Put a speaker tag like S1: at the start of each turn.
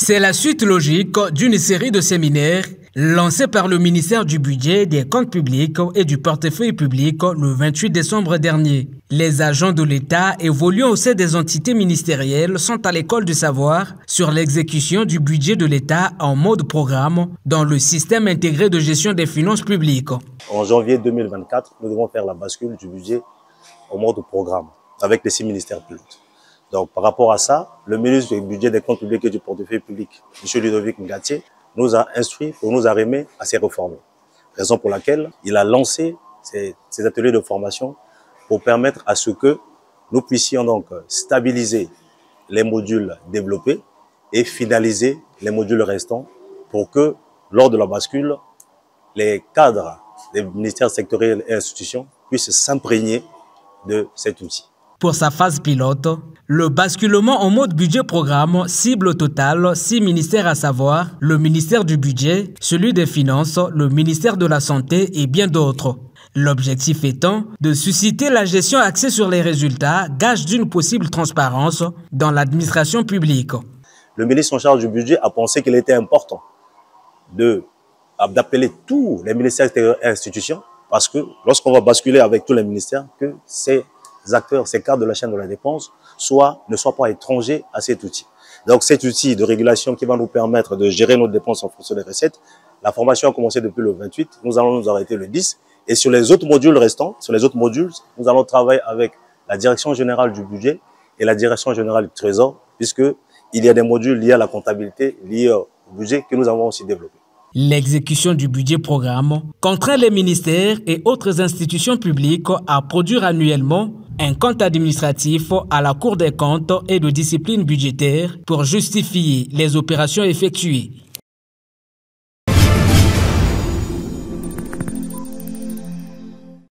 S1: C'est la suite logique d'une série de séminaires lancés par le ministère du Budget, des Comptes publics et du Portefeuille public le 28 décembre dernier. Les agents de l'État évoluant au sein des entités ministérielles sont à l'école du savoir sur l'exécution du budget de l'État en mode programme dans le système intégré de gestion des finances publiques.
S2: En janvier 2024, nous devons faire la bascule du budget en mode programme avec les 6 ministères pilotes. Donc, par rapport à ça, le ministre du Budget, des Comptes publics et du Portefeuille public, M. Ludovic Ngatié, nous a instruit pour nous arrimer à ces réformes. Raison pour laquelle il a lancé ces ateliers de formation pour permettre à ce que nous puissions donc stabiliser les modules développés et finaliser les modules restants pour que, lors de la bascule, les cadres des ministères sectoriels et institutions puissent s'imprégner de cet outil.
S1: Pour sa phase pilote, le basculement en mode budget-programme cible au total 6 ministères, à savoir le ministère du Budget, celui des Finances, le ministère de la Santé et bien d'autres. L'objectif étant de susciter la gestion axée sur les résultats, gage d'une possible transparence dans l'administration publique.
S2: Le ministre en charge du budget a pensé qu'il était important d'appeler tous les ministères et institutions, parce que lorsqu'on va basculer avec tous les ministères, que ces acteurs, ces cadres de la chaîne de la dépense ne soient pas étrangers à cet outil. Donc cet outil de régulation qui va nous permettre de gérer nos dépenses en fonction des recettes, la formation a commencé depuis le 28, nous allons nous arrêter le 10, et sur les autres modules restants, nous allons travailler avec la Direction générale du budget et la Direction générale du trésor, puisqu'il y a des modules liés à la comptabilité, liés au budget que nous avons aussi développés.
S1: L'exécution du budget-programme contraint les ministères et autres institutions publiques à produire annuellement un compte administratif à la Cour des comptes et de discipline budgétaire pour justifier les opérations effectuées.